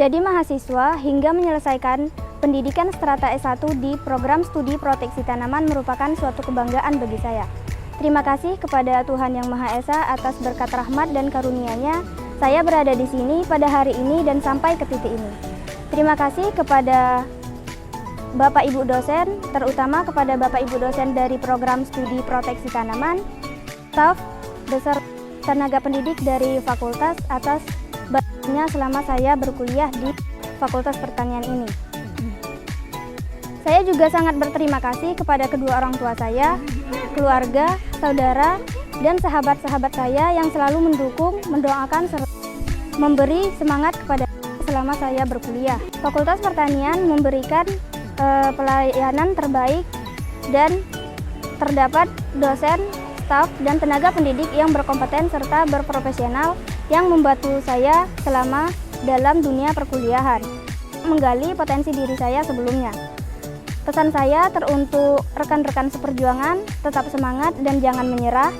menjadi mahasiswa hingga menyelesaikan pendidikan strata S1 di program studi proteksi tanaman merupakan suatu kebanggaan bagi saya. Terima kasih kepada Tuhan Yang Maha Esa atas berkat rahmat dan karunia-Nya, saya berada di sini pada hari ini dan sampai ke titik ini. Terima kasih kepada Bapak Ibu dosen, terutama kepada Bapak Ibu dosen dari program studi proteksi tanaman, staf, beserta tenaga pendidik dari fakultas atas bantuannya selama saya berkuliah di Fakultas Pertanian ini. Saya juga sangat berterima kasih kepada kedua orang tua saya, keluarga, saudara, dan sahabat-sahabat saya yang selalu mendukung, mendoakan, serta memberi semangat kepada selama saya berkuliah. Fakultas Pertanian memberikan pelayanan terbaik dan terdapat dosen, staf, dan tenaga pendidik yang berkompeten serta berprofesional yang membantu saya selama dalam dunia perkuliahan, menggali potensi diri saya sebelumnya. Pesan saya teruntuk rekan-rekan seperjuangan, tetap semangat dan jangan menyerah.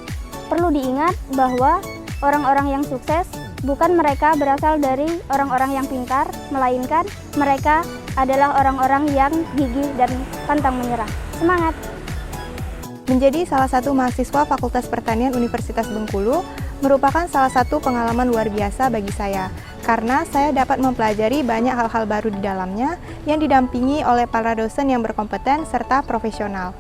Perlu diingat bahwa orang-orang yang sukses bukan mereka berasal dari orang-orang yang pintar, melainkan mereka adalah orang-orang yang gigih dan pantang menyerah. Semangat! Menjadi salah satu mahasiswa Fakultas Pertanian Universitas Bengkulu merupakan salah satu pengalaman luar biasa bagi saya, karena saya dapat mempelajari banyak hal-hal baru di dalamnya yang didampingi oleh para dosen yang berkompeten serta profesional.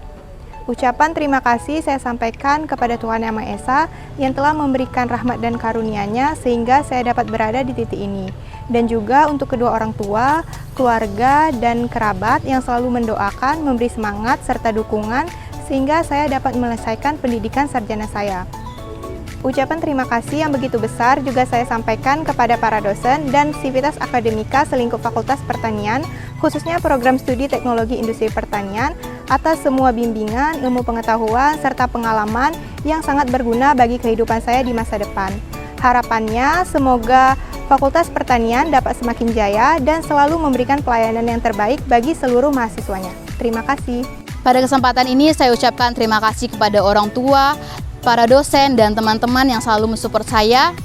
Ucapan terima kasih saya sampaikan kepada Tuhan Yang Maha Esa yang telah memberikan rahmat dan karunia-Nya sehingga saya dapat berada di titik ini. Dan juga untuk kedua orang tua, keluarga, dan kerabat yang selalu mendoakan, memberi semangat, serta dukungan sehingga saya dapat menyelesaikan pendidikan sarjana saya. Ucapan terima kasih yang begitu besar juga saya sampaikan kepada para dosen dan sivitas akademika selingkup Fakultas Pertanian, khususnya program studi Teknologi Industri Pertanian, atas semua bimbingan, ilmu pengetahuan, serta pengalaman yang sangat berguna bagi kehidupan saya di masa depan. Harapannya, semoga Fakultas Pertanian dapat semakin jaya dan selalu memberikan pelayanan yang terbaik bagi seluruh mahasiswanya. Terima kasih. Pada kesempatan ini saya ucapkan terima kasih kepada orang tua, para dosen, dan teman-teman yang selalu mensupport saya.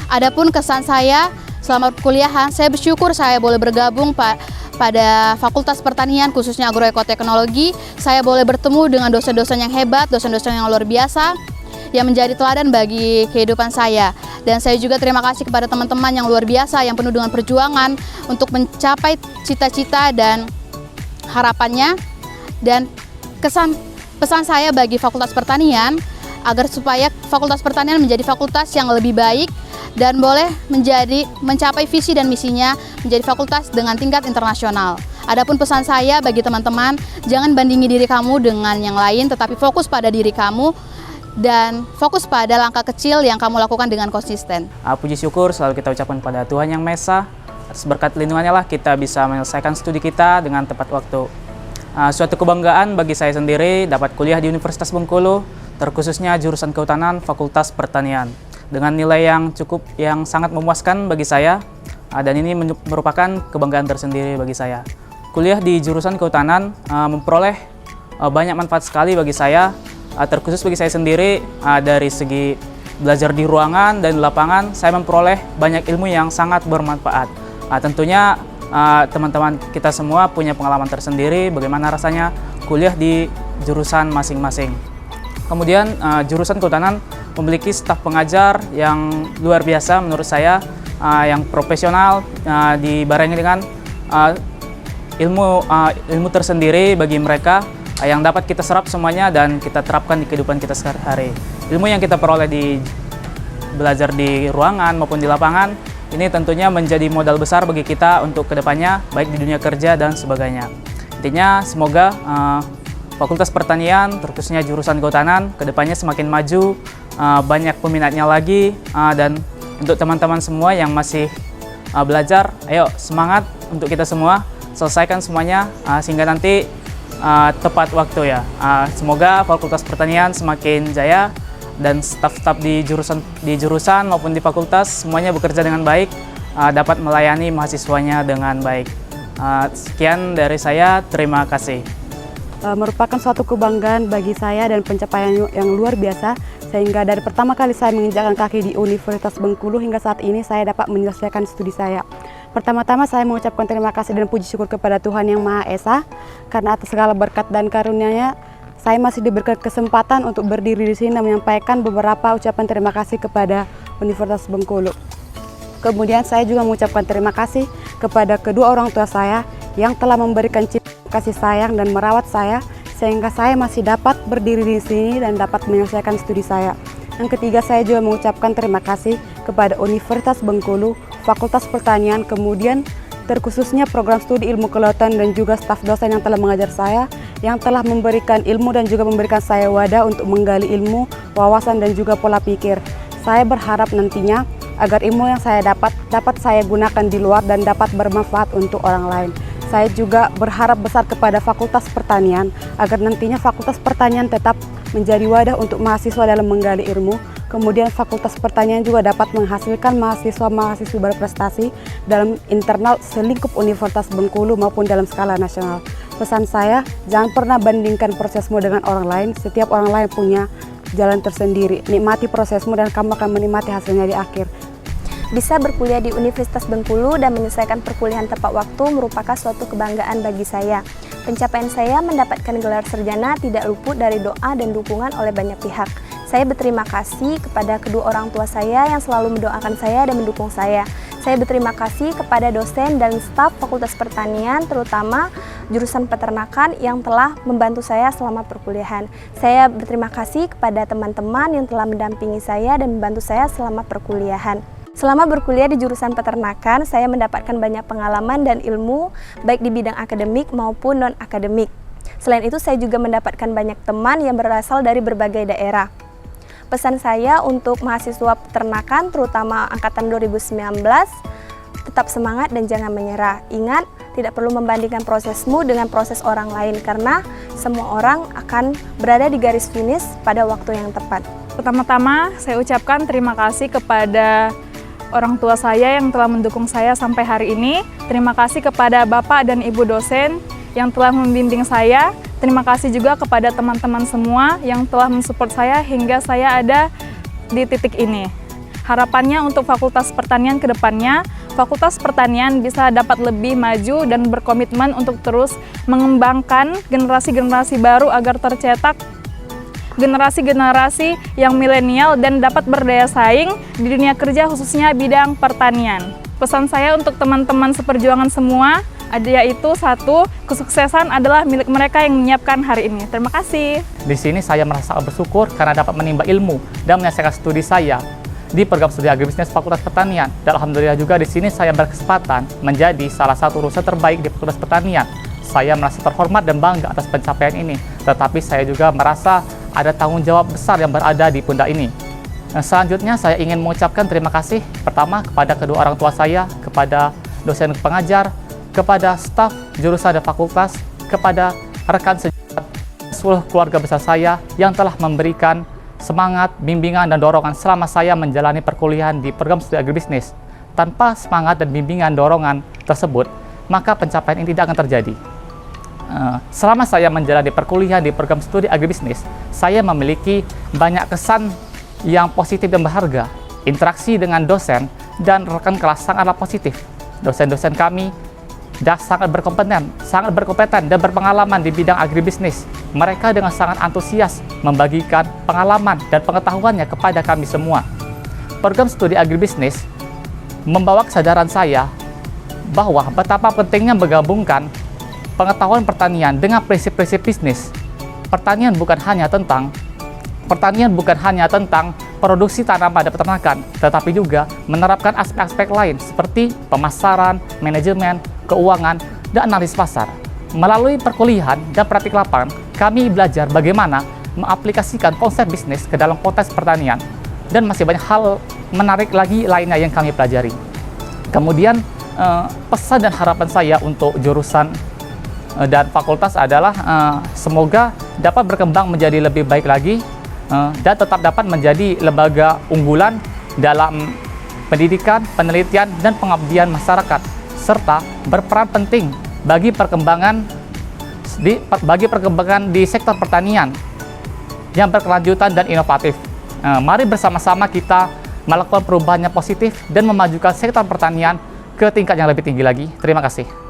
Adapun kesan saya selama perkuliahan, saya bersyukur saya boleh bergabung pada Fakultas Pertanian, khususnya agroekoteknologi. Saya boleh bertemu dengan dosen-dosen yang hebat, dosen-dosen yang luar biasa, yang menjadi teladan bagi kehidupan saya. Dan saya juga terima kasih kepada teman-teman yang luar biasa, yang penuh dengan perjuangan untuk mencapai cita-cita dan harapannya. Dan pesan saya bagi Fakultas Pertanian, agar supaya Fakultas Pertanian menjadi fakultas yang lebih baik dan boleh mencapai visi dan misinya menjadi fakultas dengan tingkat internasional. Adapun pesan saya bagi teman-teman, jangan bandingi diri kamu dengan yang lain, tetapi fokus pada diri kamu dan fokus pada langkah kecil yang kamu lakukan dengan konsisten. Puji syukur selalu kita ucapkan pada Tuhan Yang Maha Esa. Atas berkat lindungannya lah kita bisa menyelesaikan studi kita dengan tepat waktu. Suatu kebanggaan bagi saya sendiri dapat kuliah di Universitas Bengkulu, terkhususnya jurusan Kehutanan Fakultas Pertanian, dengan nilai yang sangat memuaskan bagi saya, dan ini merupakan kebanggaan tersendiri bagi saya. Kuliah di jurusan Kehutanan memperoleh banyak manfaat sekali bagi saya, terkhusus bagi saya sendiri. Dari segi belajar di ruangan dan di lapangan, saya memperoleh banyak ilmu yang sangat bermanfaat. Tentunya teman-teman kita semua punya pengalaman tersendiri bagaimana rasanya kuliah di jurusan masing-masing. Kemudian jurusan Kehutanan memiliki staf pengajar yang luar biasa menurut saya, yang profesional, dibarengi dengan ilmu tersendiri bagi mereka yang dapat kita serap semuanya dan kita terapkan di kehidupan kita sehari-hari. Ilmu yang kita peroleh belajar di ruangan maupun di lapangan, ini tentunya menjadi modal besar bagi kita untuk kedepannya, baik di dunia kerja dan sebagainya. Intinya semoga Fakultas Pertanian, terkhususnya jurusan Kehutanan, kedepannya semakin maju, banyak peminatnya lagi, dan untuk teman-teman semua yang masih belajar, ayo semangat untuk kita semua, selesaikan semuanya sehingga nanti tepat waktu ya. Semoga Fakultas Pertanian semakin jaya dan staf-staf di jurusan maupun di fakultas semuanya bekerja dengan baik, dapat melayani mahasiswanya dengan baik. Sekian dari saya, terima kasih. Merupakan suatu kebanggaan bagi saya dan pencapaian yang luar biasa, sehingga dari pertama kali saya menginjakkan kaki di Universitas Bengkulu hingga saat ini saya dapat menyelesaikan studi saya. Pertama-tama saya mengucapkan terima kasih dan puji syukur kepada Tuhan Yang Maha Esa karena atas segala berkat dan karunia-Nya saya masih diberikan kesempatan untuk berdiri di sini dan menyampaikan beberapa ucapan terima kasih kepada Universitas Bengkulu. Kemudian saya juga mengucapkan terima kasih kepada kedua orang tua saya yang telah memberikan kasih sayang dan merawat saya sehingga saya masih dapat berdiri di sini dan dapat menyelesaikan studi saya. Yang ketiga, saya juga mengucapkan terima kasih kepada Universitas Bengkulu, Fakultas Pertanian, kemudian terkhususnya program studi ilmu kelautan dan juga staf dosen yang telah mengajar saya, yang telah memberikan ilmu dan juga memberikan saya wadah untuk menggali ilmu, wawasan dan juga pola pikir. Saya berharap nantinya agar ilmu yang saya dapat saya gunakan di luar dan dapat bermanfaat untuk orang lain. Saya juga berharap besar kepada Fakultas Pertanian agar nantinya Fakultas Pertanian tetap menjadi wadah untuk mahasiswa dalam menggali ilmu. Kemudian Fakultas Pertanian juga dapat menghasilkan mahasiswa-mahasiswa berprestasi dalam internal selingkup Universitas Bengkulu maupun dalam skala nasional. Pesan saya, jangan pernah bandingkan prosesmu dengan orang lain. Setiap orang lain punya jalan tersendiri. Nikmati prosesmu dan kamu akan menikmati hasilnya di akhir. Bisa berkuliah di Universitas Bengkulu dan menyelesaikan perkuliahan tepat waktu merupakan suatu kebanggaan bagi saya. Pencapaian saya mendapatkan gelar sarjana tidak luput dari doa dan dukungan oleh banyak pihak. Saya berterima kasih kepada kedua orang tua saya yang selalu mendoakan saya dan mendukung saya. Saya berterima kasih kepada dosen dan staf Fakultas Pertanian, terutama jurusan peternakan yang telah membantu saya selama perkuliahan. Saya berterima kasih kepada teman-teman yang telah mendampingi saya dan membantu saya selama perkuliahan. Selama berkuliah di jurusan peternakan, saya mendapatkan banyak pengalaman dan ilmu, baik di bidang akademik maupun non-akademik. Selain itu, saya juga mendapatkan banyak teman yang berasal dari berbagai daerah. Pesan saya untuk mahasiswa peternakan, terutama angkatan 2019, tetap semangat dan jangan menyerah. Ingat, tidak perlu membandingkan prosesmu dengan proses orang lain, karena semua orang akan berada di garis finish pada waktu yang tepat. Pertama-tama, saya ucapkan terima kasih kepada orang tua saya yang telah mendukung saya sampai hari ini. Terima kasih kepada Bapak dan Ibu dosen yang telah membimbing saya. Terima kasih juga kepada teman-teman semua yang telah mensupport saya hingga saya ada di titik ini. Harapannya untuk Fakultas Pertanian ke depannya, Fakultas Pertanian bisa dapat lebih maju dan berkomitmen untuk terus mengembangkan generasi-generasi baru agar tercetak generasi-generasi yang milenial dan dapat berdaya saing di dunia kerja khususnya bidang pertanian. Pesan saya untuk teman-teman seperjuangan semua, yaitu satu, kesuksesan adalah milik mereka yang menyiapkan hari ini. Terima kasih. Di sini saya merasa bersyukur karena dapat menimba ilmu dan menyelesaikan studi saya di program studi agribisnis Fakultas Pertanian. Dan alhamdulillah juga di sini saya berkesempatan menjadi salah satu lulusan terbaik di Fakultas Pertanian. Saya merasa terhormat dan bangga atas pencapaian ini. Tetapi saya juga merasa ada tanggung jawab besar yang berada di pundak ini. Selanjutnya saya ingin mengucapkan terima kasih pertama kepada kedua orang tua saya, kepada dosen pengajar, kepada staf jurusan dan fakultas, kepada rekan sejawat seluruh keluarga besar saya yang telah memberikan semangat, bimbingan, dan dorongan selama saya menjalani perkuliahan di program studi agribisnis. Tanpa semangat dan bimbingan dorongan tersebut, maka pencapaian ini tidak akan terjadi. Selama saya menjalani perkuliahan di program studi agribisnis, saya memiliki banyak kesan yang positif dan berharga. Interaksi dengan dosen dan rekan kelas sangatlah positif. Dosen-dosen kami sangat berkompeten dan berpengalaman di bidang agribisnis. Mereka dengan sangat antusias membagikan pengalaman dan pengetahuannya kepada kami semua. Program studi agribisnis membawa kesadaran saya bahwa betapa pentingnya menggabungkan pengetahuan pertanian dengan prinsip-prinsip bisnis. Pertanian bukan hanya tentang produksi tanaman dan peternakan, tetapi juga menerapkan aspek-aspek lain seperti pemasaran, manajemen, keuangan, dan analisis pasar. Melalui perkuliahan dan praktik lapangan, kami belajar bagaimana mengaplikasikan konsep bisnis ke dalam konteks pertanian, dan masih banyak hal menarik lagi lainnya yang kami pelajari. Kemudian, pesan dan harapan saya untuk jurusan dan fakultas adalah semoga dapat berkembang menjadi lebih baik lagi dan tetap dapat menjadi lembaga unggulan dalam pendidikan, penelitian, dan pengabdian masyarakat, serta berperan penting bagi perkembangan di sektor pertanian yang berkelanjutan dan inovatif. Mari bersama-sama kita melakukan perubahan yang positif dan memajukan sektor pertanian ke tingkat yang lebih tinggi lagi. Terima kasih.